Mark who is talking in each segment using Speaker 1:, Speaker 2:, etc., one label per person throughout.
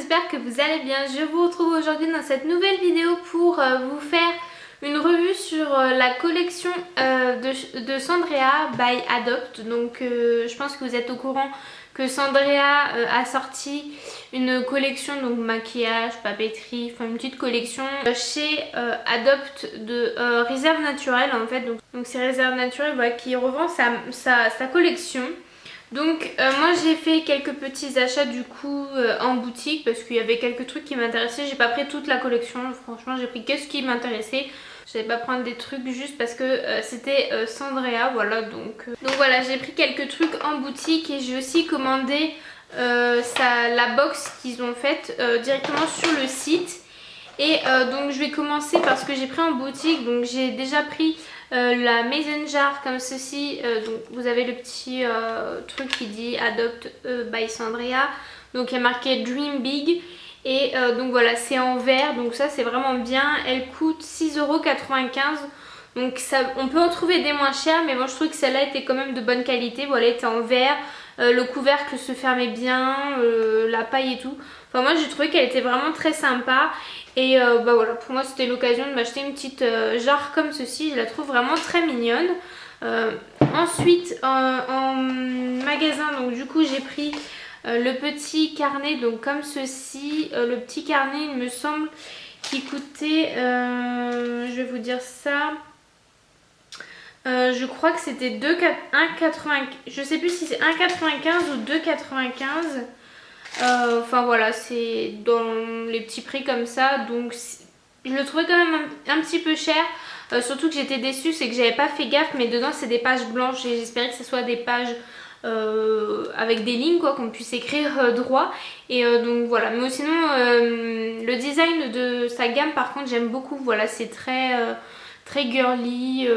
Speaker 1: j'espère que vous allez bien. Je vous retrouve aujourd'hui dans cette nouvelle vidéo pour vous faire une revue sur la collection de Sandrea by Adopt. Donc je pense que vous êtes au courant que Sandrea a sorti une collection, donc maquillage, papeterie, enfin une petite collection chez Adopt de Réserve Naturelle en fait. Donc c'est Réserve Naturelle qui revend sa collection. Donc moi j'ai fait quelques petits achats du coup en boutique parce qu'il y avait quelques trucs qui m'intéressaient. J'ai pas pris toute la collection, franchement j'ai pris que ce qui m'intéressait. Je n'allais pas prendre des trucs juste parce que c'était Sandrea, voilà. Donc voilà, j'ai pris quelques trucs en boutique et j'ai aussi commandé la box qu'ils ont faite directement sur le site. Et donc je vais commencer parce que j'ai pris en boutique, donc j'ai déjà pris la mason jar comme ceci. Donc vous avez le petit truc qui dit Adopt by Sandrea, donc il y a marqué Dream Big. Et donc voilà, c'est en verre, donc ça c'est vraiment bien. Elle coûte 6,95 €. Donc ça, on peut en trouver des moins chers, mais moi je trouve que celle-là était quand même de bonne qualité. Voilà, elle était en verre, le couvercle se fermait bien, la paille et tout. Enfin moi j'ai trouvé qu'elle était vraiment très sympa. Et bah voilà, pour moi c'était l'occasion de m'acheter une petite jarre comme ceci. Je la trouve vraiment très mignonne. Ensuite en magasin, donc du coup j'ai pris le petit carnet, donc comme ceci. Le petit carnet il me semble qui coûtait, je vais vous dire ça, je crois que c'était 1,95, je sais plus si c'est 1,95 ou 2,95. Enfin voilà, c'est dans les petits prix comme ça, donc je le trouvais quand même un petit peu cher. Surtout que j'étais déçue, c'est que j'avais pas fait gaffe, mais dedans c'est des pages blanches et j'espérais que ce soit des pages avec des lignes quoi, qu'on puisse écrire droit. Et donc voilà, mais sinon le design de sa gamme par contre j'aime beaucoup. Voilà, c'est très girly,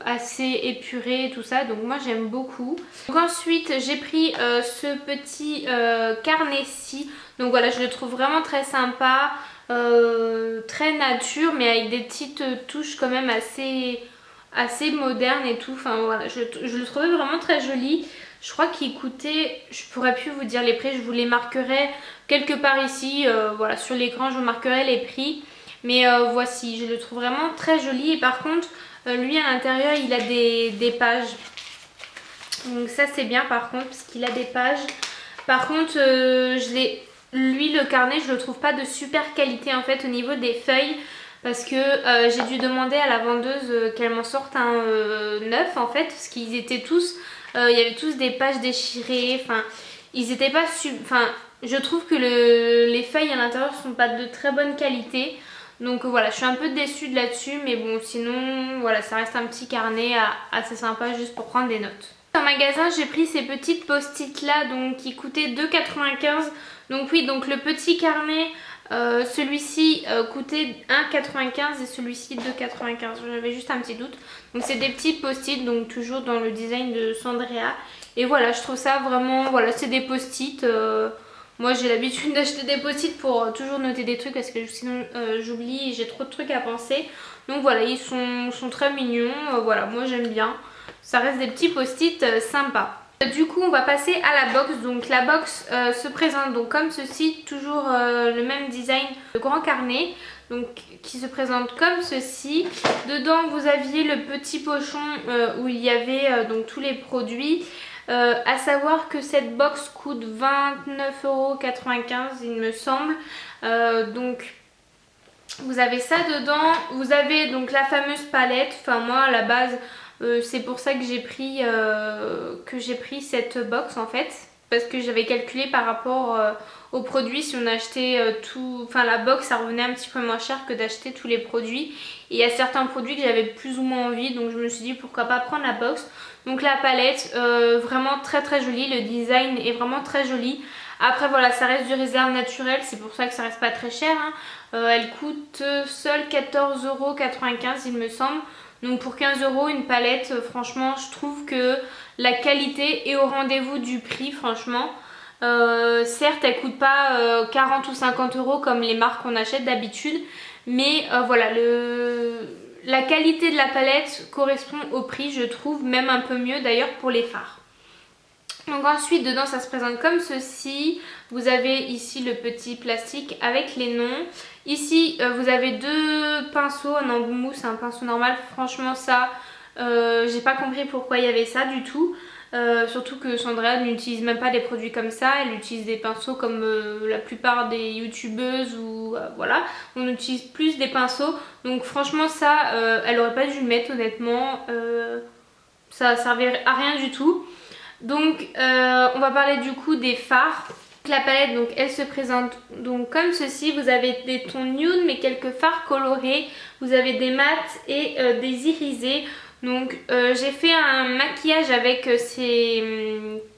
Speaker 1: assez épuré et tout ça, donc moi j'aime beaucoup. Donc ensuite j'ai pris ce petit carnet-ci, donc voilà, je le trouve vraiment très sympa, très nature mais avec des petites touches quand même assez modernes et tout. Enfin voilà, je le trouvais vraiment très joli. Je crois qu'il coûtait, je pourrais plus vous dire les prix, je vous les marquerai quelque part ici, voilà, sur l'écran je vous marquerai les prix. Mais voici, je le trouve vraiment très joli. Et par contre, lui à l'intérieur, il a des pages. Donc ça c'est bien par contre, parce qu'il a des pages. Par contre, lui le carnet, je le trouve pas de super qualité en fait au niveau des feuilles. Parce que j'ai dû demander à la vendeuse qu'elle m'en sorte un neuf en fait. Parce qu'ils étaient tous, il y avait tous des pages déchirées. Enfin, ils étaient pas enfin, je trouve que les feuilles à l'intérieur sont pas de très bonne qualité. Donc voilà, je suis un peu déçue de là-dessus, mais bon sinon voilà, ça reste un petit carnet assez sympa juste pour prendre des notes. En magasin j'ai pris ces petites post-it là, donc qui coûtaient 2,95 €. Donc oui, donc le petit carnet, celui-ci coûtait 1,95 € et celui-ci 2,95 €. J'avais juste un petit doute. Donc c'est des petits post-it, donc toujours dans le design de Sandrea. Et voilà, je trouve ça vraiment, voilà, c'est des post-it. Moi j'ai l'habitude d'acheter des post-it pour toujours noter des trucs parce que sinon j'oublie et j'ai trop de trucs à penser. Donc voilà, ils sont très mignons, voilà, moi j'aime bien. Ça reste des petits post-it sympas. Du coup on va passer à la box. Donc la box se présente donc comme ceci, toujours le même design de grand carnet. Donc qui se présente comme ceci. Dedans vous aviez le petit pochon où il y avait donc tous les produits. À savoir que cette box coûte 29,95 € il me semble. Donc vous avez ça dedans. Vous avez donc la fameuse palette. Enfin moi à la base c'est pour ça que j'ai pris cette box en fait. Parce que j'avais calculé par rapport aux produits, si on achetait tout, enfin la box ça revenait un petit peu moins cher que d'acheter tous les produits. Et il y a certains produits que j'avais plus ou moins envie, donc je me suis dit pourquoi pas prendre la box. Donc la palette, vraiment très très jolie, le design est vraiment très joli. Après voilà, ça reste du Réserve Naturelle, c'est pour ça que ça reste pas très cher, hein. Elle coûte seule 14,95 € il me semble. Donc pour 15 € une palette, franchement je trouve que la qualité est au rendez-vous du prix franchement. Certes elle coûte pas 40 ou 50 € comme les marques qu'on achète d'habitude. Mais voilà, la qualité de la palette correspond au prix je trouve, même un peu mieux d'ailleurs pour les fards. Donc ensuite dedans ça se présente comme ceci. Vous avez ici le petit plastique avec les noms. Ici vous avez deux pinceaux, un embout mousse et un pinceau normal. Franchement ça j'ai pas compris pourquoi il y avait ça du tout. Surtout que Sandra n'utilise même pas des produits comme ça, elle utilise des pinceaux comme la plupart des youtubeuses ou voilà, on utilise plus des pinceaux. Donc franchement ça elle aurait pas dû le mettre honnêtement, ça servait à rien du tout. Donc on va parler du coup des fards. La palette donc elle se présente donc comme ceci, vous avez des tons nude mais quelques fards colorés, vous avez des mats et des irisés. Donc j'ai fait un maquillage avec ces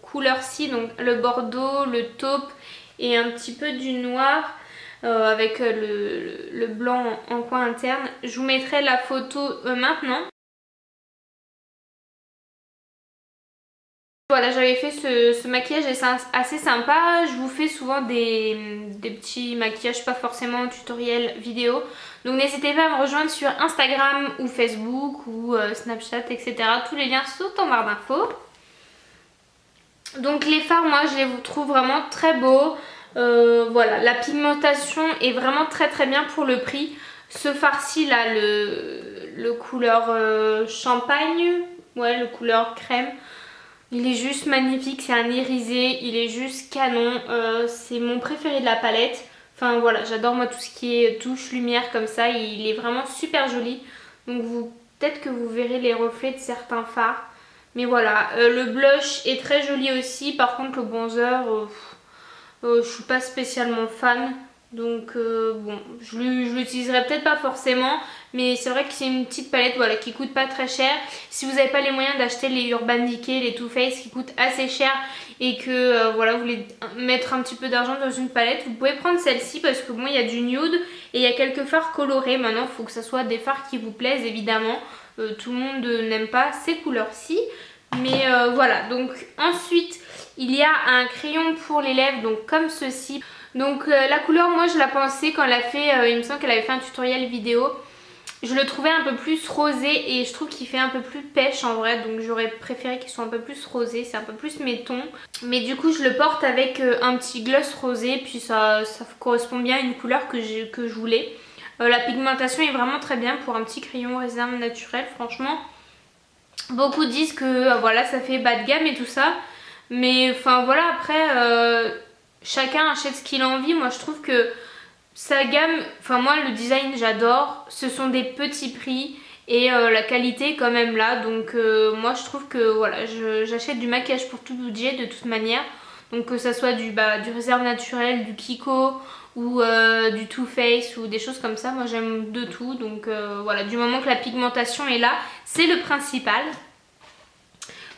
Speaker 1: couleurs-ci, donc le bordeaux, le taupe et un petit peu du noir avec le blanc en coin interne. Je vous mettrai la photo maintenant. Voilà, j'avais fait ce maquillage et c'est assez sympa. Je vous fais souvent des petits maquillages, pas forcément tutoriel vidéo. Donc n'hésitez pas à me rejoindre sur Instagram ou Facebook ou Snapchat, etc. Tous les liens sont en barre d'infos. Donc les fards, moi je les trouve vraiment très beaux. Voilà, la pigmentation est vraiment très bien pour le prix. Ce fard-ci là, le couleur champagne, ouais, le couleur crème. Il est juste magnifique, c'est un irisé, il est juste canon, c'est mon préféré de la palette. Enfin voilà, j'adore moi tout ce qui est touche lumière comme ça, il est vraiment super joli. Donc peut-être que vous verrez les reflets de certains fards. Mais voilà, le blush est très joli aussi, par contre le bronzer, je suis pas spécialement fan. Donc bon, je l'utiliserai peut-être pas forcément, mais c'est vrai que c'est une petite palette voilà, qui coûte pas très cher. Si vous n'avez pas les moyens d'acheter les Urban Decay, les Too Faced qui coûtent assez cher et que voilà, vous voulez mettre un petit peu d'argent dans une palette, vous pouvez prendre celle-ci parce que bon, il y a du nude et il y a quelques fards colorés. Maintenant, il faut que ça soit des fards qui vous plaisent évidemment. Tout le monde n'aime pas ces couleurs-ci. Mais voilà, donc ensuite il y a un crayon pour les lèvres, donc comme ceci. Donc la couleur, moi je la pensais quand elle a fait, il me semble qu'elle avait fait un tutoriel vidéo. Je le trouvais un peu plus rosé et je trouve qu'il fait un peu plus pêche en vrai. Donc j'aurais préféré qu'il soit un peu plus rosé, c'est un peu plus mes tons. Mais du coup je le porte avec un petit gloss rosé, puis ça correspond bien à une couleur que je voulais. La pigmentation est vraiment très bien pour un petit crayon réserve naturel, franchement. Beaucoup disent que voilà, ça fait bas de gamme et tout ça. Mais enfin voilà, après chacun achète ce qu'il a envie. Moi je trouve que sa gamme, enfin moi le design j'adore. Ce sont des petits prix et la qualité est quand même là. Donc moi je trouve que voilà, j'achète du maquillage pour tout budget de toute manière. Donc que ça soit du réserve naturel, du Kiko ou du Too Faced ou des choses comme ça. Moi j'aime de tout. Donc voilà, du moment que la pigmentation est là, c'est le principal.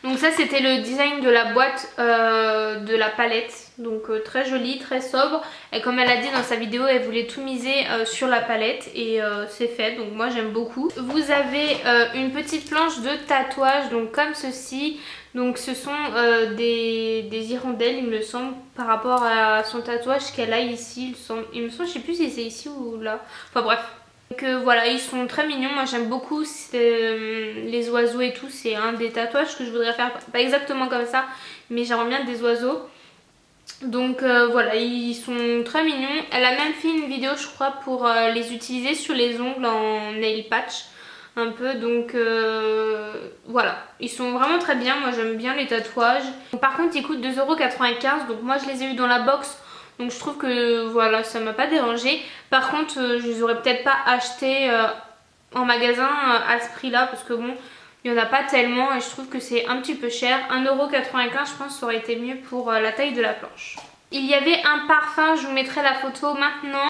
Speaker 1: Donc ça c'était le design de la boîte de la palette. Donc très jolie, très sobre. Et comme elle a dit dans sa vidéo, elle voulait tout miser sur la palette. Et c'est fait, donc moi j'aime beaucoup. Vous avez une petite planche de tatouage, donc comme ceci. Donc ce sont des hirondelles il me semble, par rapport à son tatouage qu'elle a ici. Il me semble, je sais plus si c'est ici ou là. Enfin bref. Donc voilà, ils sont très mignons, moi j'aime beaucoup les oiseaux et tout, c'est un des tatouages que je voudrais faire, pas exactement comme ça, mais j'aimerais bien des oiseaux. Donc voilà, ils sont très mignons. Elle a même fait une vidéo je crois pour les utiliser sur les ongles en nail patch un peu, donc voilà, ils sont vraiment très bien, moi j'aime bien les tatouages. Par contre ils coûtent 2,95 €, donc moi je les ai eu dans la box. Donc je trouve que voilà, ça m'a pas dérangé. Par contre je les aurais peut-être pas achetés en magasin à ce prix là, parce que bon, il n'y en a pas tellement et je trouve que c'est un petit peu cher. 1,95 € je pense ça aurait été mieux pour la taille de la planche. Il y avait un parfum, je vous mettrai la photo maintenant.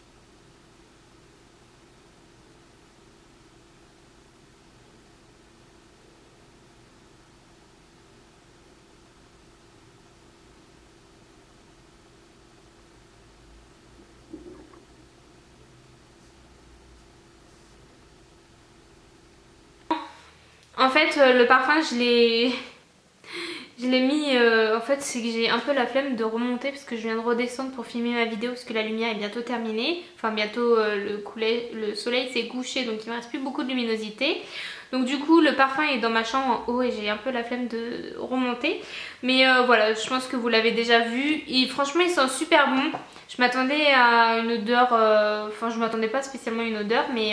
Speaker 1: En fait le parfum je l'ai mis, en fait c'est que j'ai un peu la flemme de remonter parce que je viens de redescendre pour filmer ma vidéo parce que la lumière est bientôt terminée. Enfin bientôt le soleil s'est couché, donc il me reste plus beaucoup de luminosité. Donc du coup le parfum est dans ma chambre en haut et j'ai un peu la flemme de remonter. Mais voilà, je pense que vous l'avez déjà vu. Et franchement il sent super bon. Je m'attendais à une odeur, enfin je m'attendais pas spécialement à une odeur, mais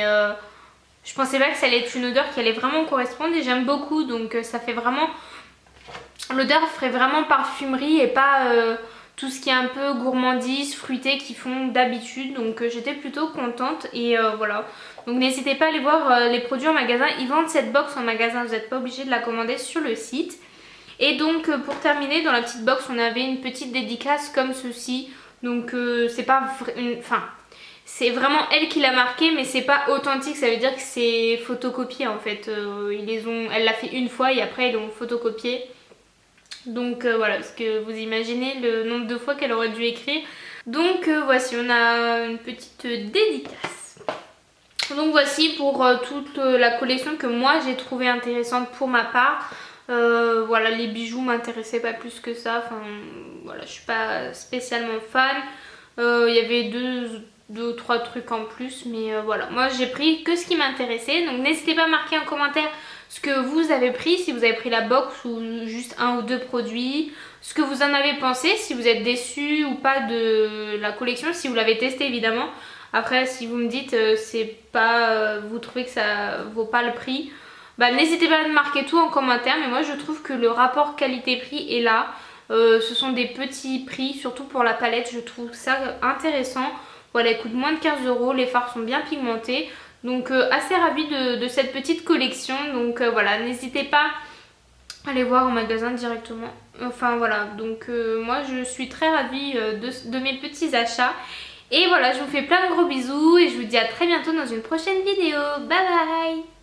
Speaker 1: je pensais pas que ça allait être une odeur qui allait vraiment correspondre et j'aime beaucoup. Donc ça fait vraiment, l'odeur ferait vraiment parfumerie et pas tout ce qui est un peu gourmandise, fruité qu'ils font d'habitude. Donc j'étais plutôt contente et voilà. Donc n'hésitez pas à aller voir les produits en magasin. Ils vendent cette box en magasin, vous n'êtes pas obligé de la commander sur le site. Et donc pour terminer, dans la petite box on avait une petite dédicace comme ceci. Donc c'est pas... Enfin... C'est vraiment elle qui l'a marqué mais c'est pas authentique, ça veut dire que c'est photocopié en fait. Elle l'a fait une fois et après ils l'ont photocopié. Donc voilà, parce que vous imaginez le nombre de fois qu'elle aurait dû écrire. Donc voici, on a une petite dédicace. Donc voici pour toute la collection que moi j'ai trouvé intéressante pour ma part. Voilà, les bijoux m'intéressaient pas plus que ça. Enfin voilà, je suis pas spécialement fan. Il y avait deux ou trois trucs en plus, mais voilà, moi j'ai pris que ce qui m'intéressait. Donc n'hésitez pas à marquer en commentaire ce que vous avez pris, si vous avez pris la box ou juste un ou deux produits, ce que vous en avez pensé, si vous êtes déçus ou pas de la collection, si vous l'avez testé évidemment. Après si vous me dites c'est pas, vous trouvez que ça vaut pas le prix, bah n'hésitez pas à marquer tout en commentaire. Mais moi je trouve que le rapport qualité-prix est là. Ce sont des petits prix, surtout pour la palette, je trouve ça intéressant. Voilà, elle coûte moins de 15 €, les fards sont bien pigmentés. Donc assez ravie de cette petite collection. Donc voilà, n'hésitez pas à aller voir en magasin directement. Enfin voilà, donc moi je suis très ravie de mes petits achats. Et voilà, je vous fais plein de gros bisous et je vous dis à très bientôt dans une prochaine vidéo. Bye bye!